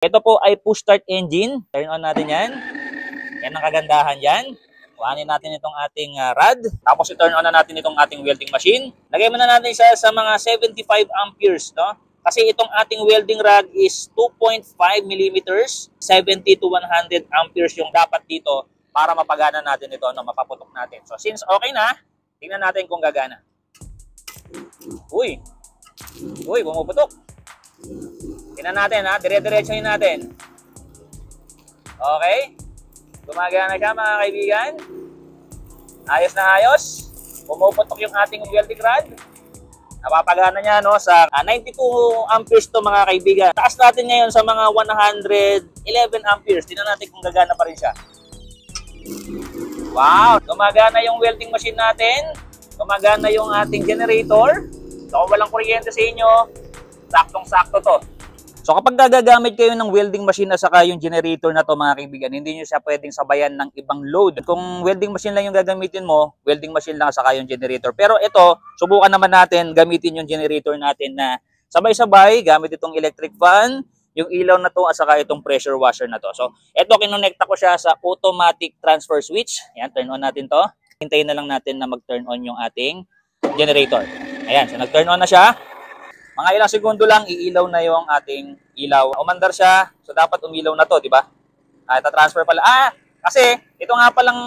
Ito po ay push start engine. Turn on natin yan. Yan ang kagandahan yan. Kuhanin natin itong ating rod. Tapos i-turn on na natin itong ating welding machine. Lagay muna natin siya sa mga 75 amperes, no? Kasi itong ating welding rod is 2.5 millimeters, 70 to 100 amperes yung dapat dito para mapagana natin ito, no? Mapaputok natin. So since okay na, tingnan natin kung gagana. Uy, pumuputok. Tingnan natin, ha? Dire-diretsahin natin. Okay. Gumagana siya, mga kaibigan. Ayos na ayos. Pumuputok yung ating welding rod. Napapagana niya, no, sa 92 amperes to, mga kaibigan. Taas natin ngayon sa mga 111 amperes. Tingnan natin kung gagana pa rin siya. Wow! Gumagana yung welding machine natin. Gumagana yung ating generator. So kung walang kuryente sa inyo, saktong-sakto to. So kapag gagamit kayo ng welding machine at saka yung generator na to, mga kaibigan, hindi nyo siya pwedeng sabayan ng ibang load. Kung welding machine lang yung gagamitin mo, welding machine lang at saka yung generator. Pero ito, subukan naman natin gamitin yung generator natin na sabay-sabay, gamit itong electric fan, yung ilaw na to at saka itong pressure washer na to. So ito, kinonekta ko siya sa automatic transfer switch. Ayan, turn on natin to. Hintayin na lang natin na mag-turn on yung ating generator. Ayan, so nag-turn on na siya. Mga ilang segundo lang, iilaw na yung ating ilaw. Umandar siya, so dapat umilaw na to, di ba? Ita-transfer pala. Kasi ito nga palang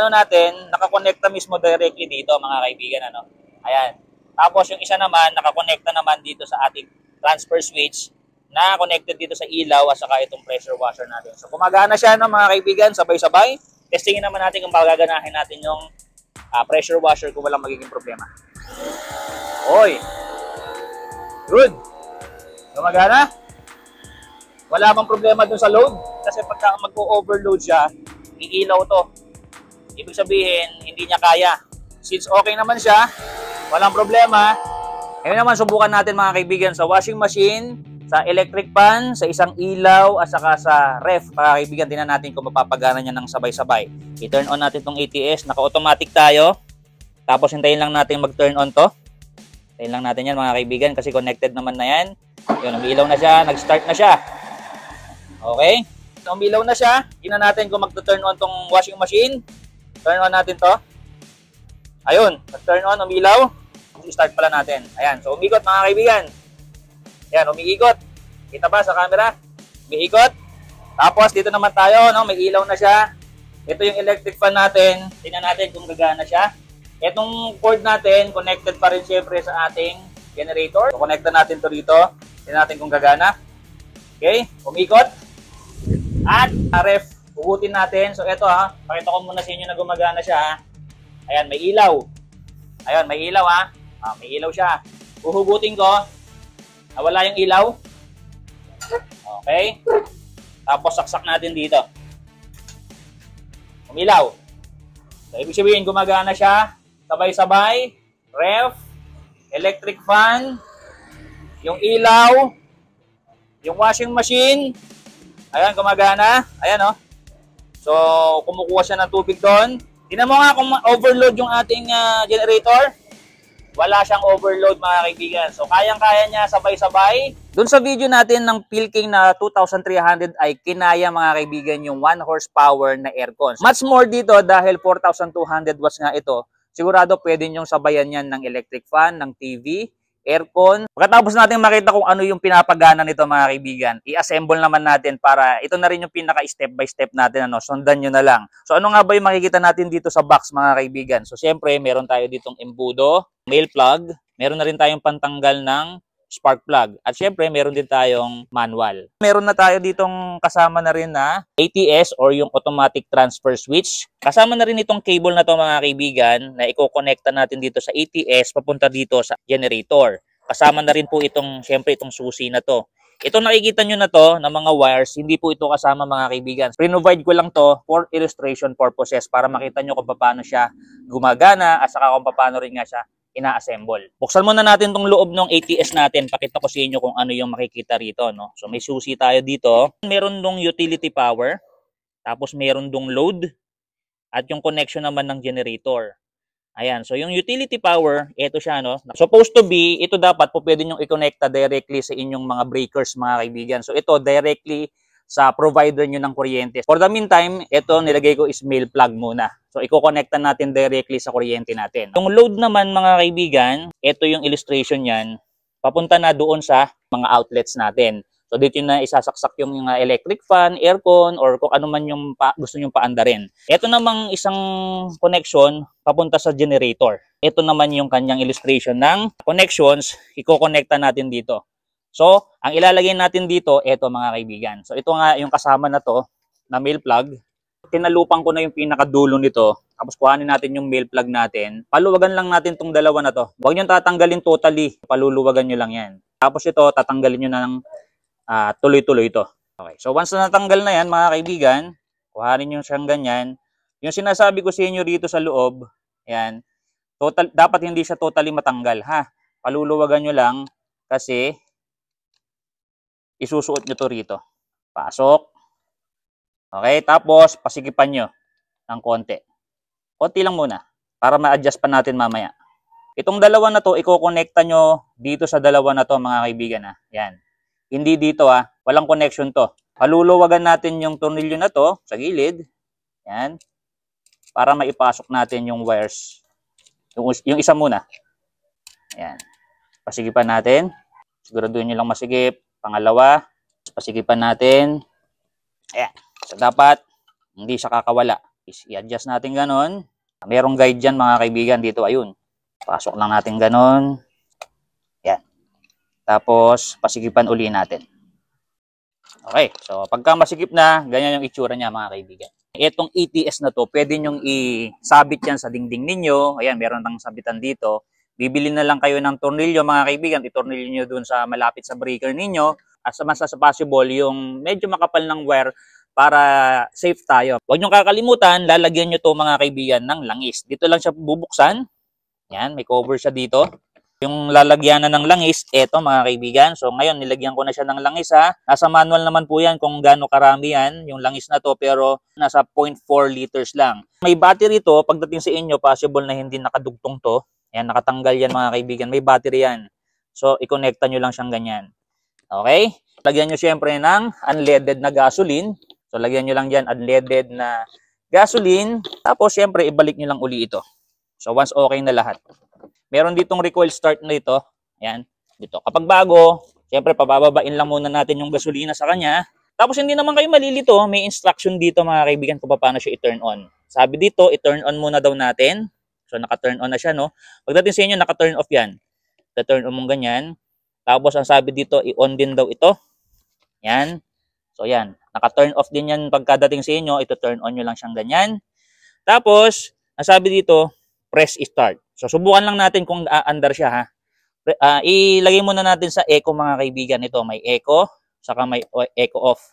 natin, nakakonekta mismo directly dito, mga kaibigan, ano. Ayan. Tapos yung isa naman, nakakonekta naman dito sa ating transfer switch na connected dito sa ilaw at saka itong pressure washer natin. So gumagana siya, no, mga kaibigan, sabay-sabay. Testingin naman natin kung gaganahin natin yung pressure washer kung walang magiging problema. Oy! Good. Gumagana. Wala bang problema dun sa load? Kasi pagka mag-overload siya, iilaw to. Ibig sabihin, hindi niya kaya. Since okay naman siya, walang problema. Ngayon naman, subukan natin, mga kaibigan, sa washing machine, sa electric fan, sa isang ilaw, at saka sa ref. Mga kaibigan, tingnan natin kung mapapagana niya ng sabay-sabay. I-turn on natin itong ATS. Naka-automatic tayo. Tapos hintayin lang natin mag-turn on to. Tayin lang natin yan, mga kaibigan, kasi connected naman na yan. Yun, umilaw na siya, nag-start na siya. Okay? So, umilaw na siya. Tingnan natin kung mag-turn on tong washing machine. Turn on natin to. Ayun, nag-turn on, umilaw. I-start pala natin. Ayan, so umiikot, mga kaibigan. Ayan, umiikot. Kita ba sa camera? Umiikot. Tapos, dito naman tayo, no? May ilaw na siya. Ito yung electric fan natin. Tingnan natin kung gagana siya. Itong cord natin, connected pa rin syempre sa ating generator. So, connectan natin to rito. Tingnan natin kung gagana. Okay, umikot. At ref, hugutin natin. So, ito pakita ko muna sa inyo na gumagana siya, ha. Ayan, may ilaw. Ayan, may ilaw, ha. May ilaw siya. Uhugutin ko. Nawala yung ilaw. Okay. Tapos, saksak natin dito. Umilaw. So, ibig sabihin, gumagana siya. Sabay-sabay, ref, electric fan, yung ilaw, yung washing machine. Ayan, gumagana. Ayan, oh. So, kumukuha siya ng tubig doon. Tingnan mo nga kung overload yung ating generator. Wala siyang overload, mga kaibigan. So, kayang-kaya niya sabay-sabay. Doon sa video natin ng Pilking na 2,300 ay kinaya, mga kaibigan, yung 1 horsepower na aircon. Much more dito dahil 4,200 watts nga ito. Sigurado pwede nyong sabayan yan ng electric fan, ng TV, aircon. Pagkatapos natin makita kung ano yung pinapagana nito, mga kaibigan, i-assemble naman natin para ito na rin yung pinaka-step by step natin. Sundan nyo na lang. So ano nga ba yung makikita natin dito sa box, mga kaibigan? So siyempre, meron tayo ditong embudo, male plug, meron na rin tayong pantanggal ng spark plug. At syempre, meron din tayong manual. Meron na tayo ditong kasama na rin na ATS or yung automatic transfer switch. Kasama na rin itong cable na to, mga kaibigan, na i-connecta natin dito sa ATS papunta dito sa generator. Kasama na rin po itong, syempre, itong susi na to. Itong nakikita nyo na to, na mga wires, hindi po ito kasama, mga kaibigan. Pre-provide ko lang to for illustration purposes para makita nyo kung paano siya gumagana at saka kung paano rin nga siya ina-assemble. Buksan muna natin tong loob ng ATS natin. Pakita ko sa inyo kung ano yung makikita rito, no? So may susi tayo dito. Meron dong utility power. Tapos meron dong load. At yung connection naman ng generator. Ayan, so yung utility power, ito siya, no? Supposed to be, ito dapat po pwede nyo i-connecta directly sa inyong mga breakers, mga kaibigan. So ito directly sa provider nyo ng kuryente. For the meantime, ito nilagay ko is male plug muna. So i-connecta natin directly sa kuryente natin. Yung load naman, mga kaibigan, ito yung illustration yan. Papunta na doon sa mga outlets natin. So dito na isasaksak yung electric fan, aircon, or kung ano man yung gusto nyong paandarin. Ito namang isang connection papunta sa generator. Ito naman yung kanyang illustration ng connections, i-connecta natin dito. So, ang ilalagay natin dito, ito mga kaibigan. So ito nga yung kasama na to, na male plug. Tinalupan ko na yung pinakadulo nito. Tapos kuhanin natin yung male plug natin. Paluwagan lang natin tong dalawa na to. Huwag nyo tatanggalin totally. Paluluwagan nyo lang yan. Tapos ito, tatanggalin nyo na ng tuloy-tuloy ito. Okay. So once na natanggal na yan, mga kaibigan, kuhanin nyo siyang ganyan. Yung sinasabi ko sa inyo dito sa loob, yan, dapat hindi siya totally matanggal, ha? Paluluwagan nyo lang kasi isusuot nyo to rito. Pasok. Okay, tapos pasigipan nyo ng konti. Konti lang muna para ma-adjust pa natin mamaya. Itong dalawa na to, i-connecta nyo dito sa dalawa na to, mga kaibigan, ha? Yan. Hindi dito, ha. Walang connection to. Paluluwagan natin yung tornilyo na to sa gilid. Yan. Para maipasok natin yung wires. Yung isa muna. Yan. Pasigipan natin. Siguraduhin nyo lang masigip. Pangalawa. Pasigipan natin. Ayan. So, dapat hindi siya kakawala. I-adjust natin ganon. Merong guide dyan, mga kaibigan. Dito, ayun. Pasok lang natin ganon. Yan. Tapos, pasigipan uli natin. Okay. So, pagka masigip na, ganyan yung itsura niya, mga kaibigan. Itong ETS na to, pwede nyong isabit yan sa dingding ninyo. Ayan, meron nang sabitan dito. Bibili na lang kayo ng tornilyo, mga kaibigan. Itornilyo nyo dun sa malapit sa breaker ninyo. As much as possible, yung medyo makapal ng wire para safe tayo. Huwag nyo kakalimutan, lalagyan nyo to, mga kaibigan, ng langis. Dito lang siya bubuksan. Yan, may cover siya dito. Yung lalagyanan ng langis, eto mga kaibigan. So ngayon, nilagyan ko na siya ng langis, ha. Nasa manual naman po yan kung gaano karami yan, yung langis na to, pero nasa 0.4 liters lang. May battery to, pagdating sa inyo, possible na hindi nakadugtong to. Yan, nakatanggal yan, mga kaibigan. May battery yan. So, i-connecta nyo lang siyang ganyan. Okay? Lagyan nyo syempre ng unleaded na gasoline. So, lagyan nyo lang dyan unleaded na gasoline. Tapos, syempre, ibalik nyo lang uli ito. So, once okay na lahat. Meron ditong recoil start na ito. Ayan, dito. Kapag bago, syempre, pabababain lang muna natin yung gasolina sa kanya. Tapos, hindi naman kayo malilito. May instruction dito, mga kaibigan, kung paano siya i-turn on. Sabi dito, i-turn on muna daw natin. So, naka-turn on na siya, no? Pagdating sa inyo, naka-turn off yan. I-turn on mong ganyan. Tapos, ang sabi dito, i-on din daw ito. Yan. So, yan. Naka-turn off din yan pagkadating sa inyo. Ito, turn on nyo lang siyang ganyan. Tapos, ang sabi dito, press start. So, subukan lang natin kung aandar siya, ha. Ilagay muna natin sa echo, mga kaibigan. Ito, may echo, saka may echo off.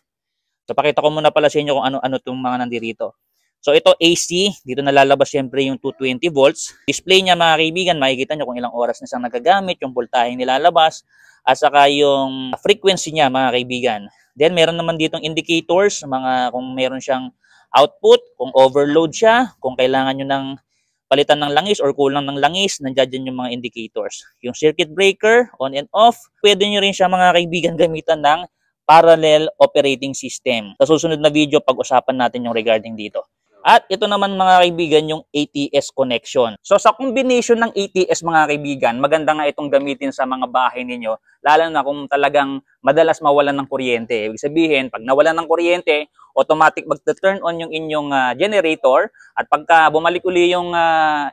So, pakita ko muna pala sa inyo kung ano-ano itong mga nandirito. So, ito AC. Dito nalalabas syempre yung 220 volts. Display niya, mga kaibigan, makikita nyo kung ilang oras na siyang nagagamit, yung voltahe nilalabas, at saka yung frequency niya, mga kaibigan. Then, meron naman ditong indicators, mga kung meron siyang output, kung overload siya, kung kailangan nyo ng palitan ng langis or kulang ng langis, nandiyan dyan yung mga indicators. Yung circuit breaker, on and off, pwede nyo rin siya, mga kaibigan, gamitan ng parallel operating system. Sa susunod na video, pag-usapan natin yung regarding dito. At ito naman, mga kaibigan, yung ATS connection. So sa combination ng ATS, mga kaibigan, maganda nga itong gamitin sa mga bahay ninyo, lalo na kung talagang madalas mawalan ng kuryente. Ibig sabihin, pag nawalan ng kuryente, automatic mag-turn on yung inyong generator, at pagka bumalik uli yung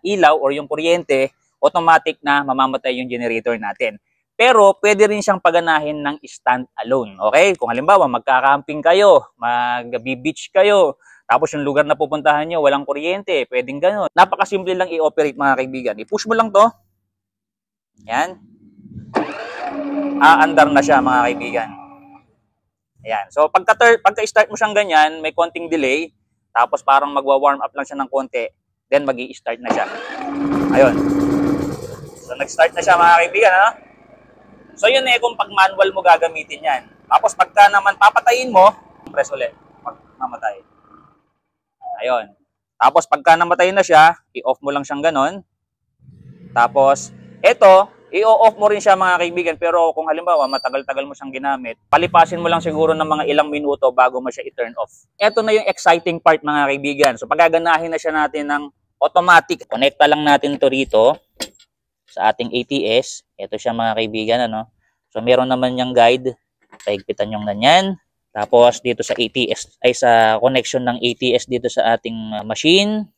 ilaw or yung kuryente, automatic na mamamatay yung generator natin. Pero pwede rin siyang paganahin ng stand-alone. Okay? Kung halimbawa magka-camping kayo, mag-beach kayo, tapos yung lugar na pupuntahan nyo, walang kuryente, pwedeng gano'n. Napakasimple lang i-operate, mga kaibigan. I-push mo lang to. Yan. Aandar na siya, mga kaibigan. Ayan. So, pagka-start mo siyang ganyan, may konting delay. Tapos parang magwa-warm up lang siya ng konti. Then, mag-i-start na siya. Ayun. So, nag-start na siya, mga kaibigan. Ha? So, yun kung pag manual mo gagamitin yan. Tapos, pagka naman papatayin mo, press ulit. Mamatay. Ayun. Tapos pagka namatay na siya, i-off mo lang siyang ganon. Tapos, ito, i-off mo rin siya mga kaibigan. Pero kung halimbawa, matagal-tagal mo siyang ginamit, palipasin mo lang siguro ng mga ilang minuto bago mo siya i-turn off. Ito na yung exciting part mga kaibigan. So, pagaganahin na siya natin ng automatic. Connecta lang natin to rito sa ating ATS. Ito siya mga kaibigan, ano. So, meron naman yung guide. Paigpitan yung ganyan. Tapos, dito sa ATS, ay sa connection ng ATS dito sa ating machine.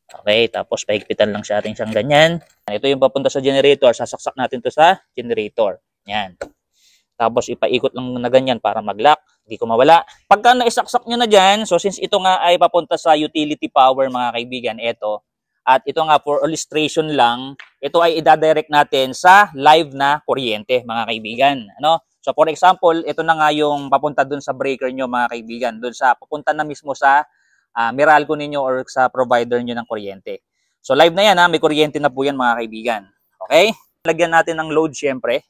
Okay, tapos paigpitan lang sa ating siyang ganyan. Ito yung papunta sa generator. Sasaksak natin to sa generator. Yan. Tapos, ipaikot lang na ganyan para mag-lock. Hindi ko mawala. Pagka naisaksak nyo na dyan, so since ito nga ay papunta sa utility power mga kaibigan, ito. At ito nga for illustration lang, ito ay idadirect natin sa live na kuryente mga kaibigan. Ano? So for example, ito na nga yung papunta dun sa breaker nyo mga kaibigan. Dun sa papunta na mismo sa Meralco ninyo or sa provider nyo ng kuryente. So live na yan ha, may kuryente na po yan mga kaibigan. Okay? Lagyan natin ng load syempre.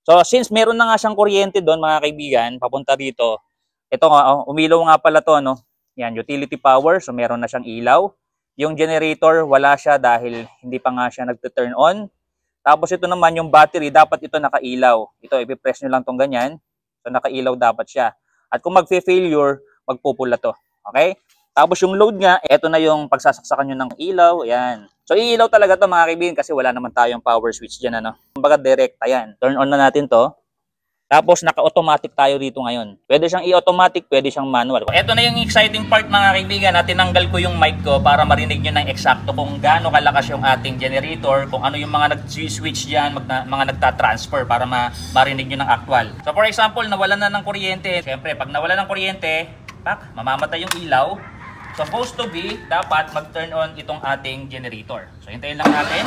So since meron na nga siyang kuryente doon mga kaibigan, papunta dito. Ito nga, umilaw nga pala to, no? Yan, utility power. So meron na siyang ilaw. Yung generator, wala siya dahil hindi pa nga siya nagte-turn on. Tapos ito naman yung battery, dapat ito nakailaw. Ito, ipipress nyo lang tong ganyan. So nakailaw dapat siya. At kung magfe-failure, magpupula to. Okay? Tapos yung load nga, ito na yung pagsasaksakan nyo ng ilaw. Ayan. So iilaw talaga to mga kaibigan kasi wala naman tayong power switch dyan. Ano? Kumbaga direct, ayan. Turn on na natin to. Tapos naka-automatic tayo dito ngayon. Pwede siyang i-automatic, pwede siyang manual. Ito na yung exciting part mga kaibigan. Tinanggal ko yung mic ko para marinig nyo ng eksakto kung gaano kalakas yung ating generator, kung ano yung mga nag-switch dyan, mga nagta-transfer para marinig nyo ng actual. So for example, nawalan na ng kuryente. Siyempre, pag nawalan ng kuryente, mamamatay yung ilaw. Supposed to be, dapat mag-turn on itong ating generator. So hintayin lang natin.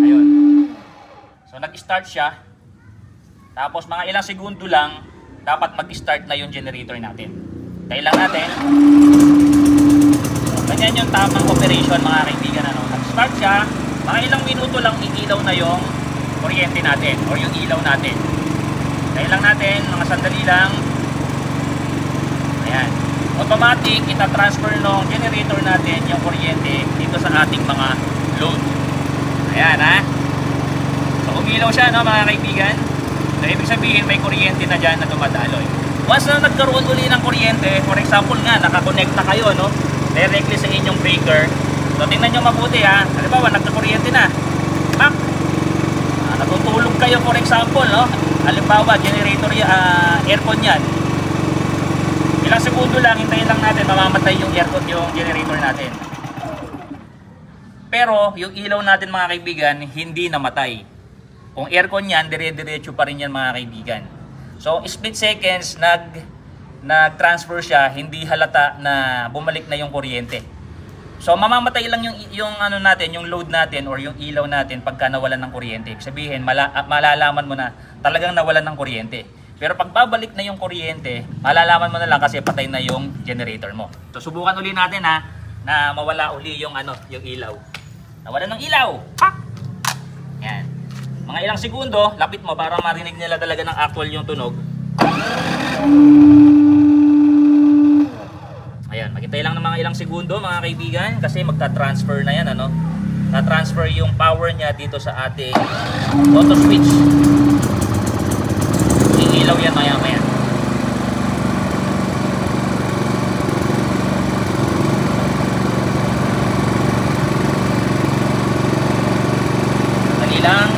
Ayun. So nag-start siya. Tapos mga ilang segundo lang, dapat mag-start na yung generator natin. Hintayin lang natin. So, ganyan yung tamang operation mga kaibigan. Ano? Nag-start siya, mga ilang minuto lang iilaw na yung kuryente natin or yung ilaw natin. Hintayin lang natin, mga sandali lang. Ayan. Automatic, ita-transfer ng generator natin yung kuryente dito sa ating mga load. Ayan ha. So umilaw siya no mga kaibigan. So ibig sabihin may kuryente na dyan na dumadaloy. Once na nagkaroon uli ng kuryente, for example nga, nakakonect na kayo no, directly sa inyong breaker. So tingnan nyo mabuti ha. Halimbawa, nagkakuryente na. Natutulog kayo for example no. Halimbawa, generator, aircon yan. Ilang segundo lang, hintayin lang natin, mamamatay yung aircon, yung generator natin. Pero, yung ilaw natin mga kaibigan, hindi namatay. Kung aircon yan, dire-diretso pa rin yan mga kaibigan. So, split seconds, nag-transfer siya, hindi halata na bumalik na yung kuryente. So, mamamatay lang yung ano natin, yung load natin or yung ilaw natin pagka nawalan ng kuryente. Ibig sabihin, malalaman mo na talagang nawalan ng kuryente. Pero pag babalik na yung kuryente, malalaman mo na lang kasi patay na yung generator mo. So subukan uli natin ha, na mawala uli yung yung ilaw. Nawala ng ilaw. Ha! Yan. Mga ilang segundo, lapit mo para marinig nila talaga ng actual yung tunog. Ayan, maghintay lang ng mga ilang segundo mga kaibigan kasi magta-transfer na yan ano. Na-transfer yung power niya dito sa ating auto switch. Ilaw yan maya-maya. Dali lang.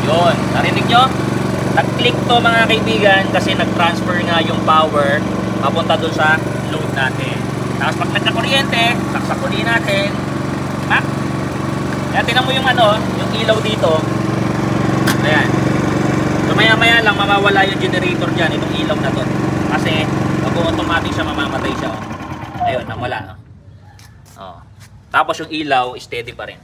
Ayun. Narinig nyo? Nag-click to mga kaibigan kasi nag-transfer nga yung power papunta dun sa load natin. Tapos pag nagka-kuryente, saksak uli natin. Ha? Kaya tinan mo yung yung ilaw dito. Ayan. So maya-maya lang mamawala yung generator dyan, itong ilaw na to. Kasi mag-automatic siya, mamamatay siya. Ayun, nawala. Tapos yung ilaw, steady pa rin.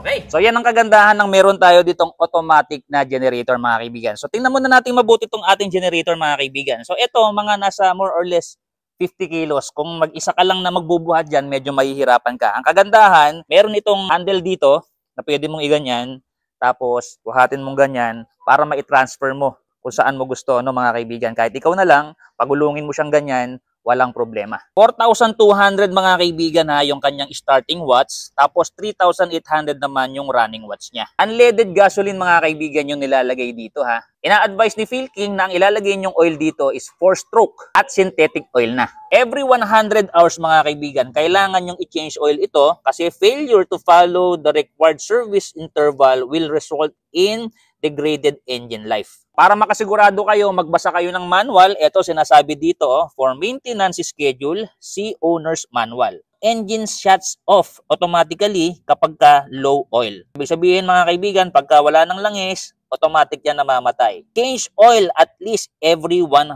Okay. So yan ang kagandahan ng meron tayo ditong automatic na generator mga kaibigan. So tingnan muna natin mabuti itong ating generator mga kaibigan. So ito, mga nasa more or less 50 kilos. Kung mag-isa ka lang na magbubuhat dyan, medyo mahihirapan ka. Ang kagandahan, meron itong handle dito na pwede mong iganyan. Tapos, buhatin mong ganyan para ma-transfer mo kung saan mo gusto, no, mga kaibigan. Kahit ikaw na lang, pagulungin mo siyang ganyan, walang problema. 4,200 mga kaibigan ha, yung kanyang starting watts, tapos 3,800 naman yung running watts niya. Unleaded gasoline mga kaibigan yung nilalagay dito ha. Ina-advise ni Phil King na ang ilalagay niyong oil dito is 4-stroke at synthetic oil na. Every 100 hours mga kaibigan, kailangan yung i-change oil ito kasi failure to follow the required service interval will result in degraded engine life. Para makasigurado kayo, magbasa kayo ng manual, ito sinasabi dito, for maintenance schedule, see owner's manual. Engine shuts off automatically kapag ka low oil. Ibig sabihin mga kaibigan, pagka wala ng langis, automatic yan namamatay. Change oil at least every 100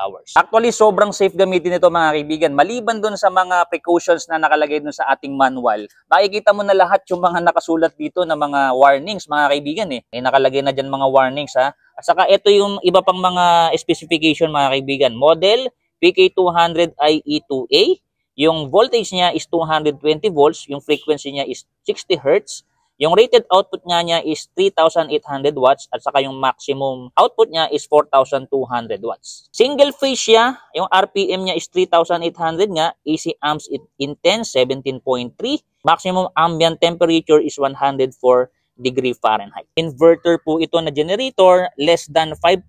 hours. Actually, sobrang safe gamitin ito mga kaibigan. Maliban dun sa mga precautions na nakalagay dun sa ating manual, makikita mo na lahat yung mga nakasulat dito na mga warnings mga kaibigan eh. May nakalagay na dyan mga warnings ha. At saka ito yung iba pang mga specification mga kaibigan. Model PK200IE2A. Yung voltage niya is 220 volts. Yung frequency niya is 60 Hz. Yung rated output niya is 3,800 watts at saka yung maximum output niya is 4,200 watts. Single phase siya, yung RPM niya is 3,800 nga, AC amps intense 17.3, maximum ambient temperature is 104 degree Fahrenheit. Inverter po ito na generator, less than 5%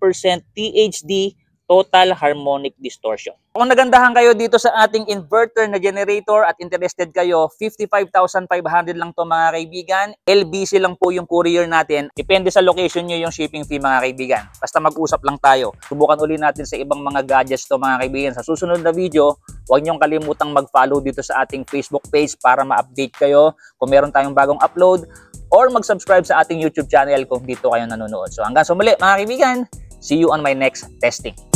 THD, total harmonic distortion. Kung nagandahan kayo dito sa ating inverter na generator at interested kayo, 55,500 lang to mga kaibigan. LBC lang po yung courier natin. Depende sa location nyo yung shipping fee mga kaibigan. Basta mag-usap lang tayo. Subukan uli natin sa ibang mga gadgets to mga kaibigan. Sa susunod na video, huwag nyong kalimutang mag-follow dito sa ating Facebook page para ma-update kayo kung meron tayong bagong upload or mag-subscribe sa ating YouTube channel kung dito kayo nanonood. So hanggang sa muli mga kaibigan, see you on my next testing.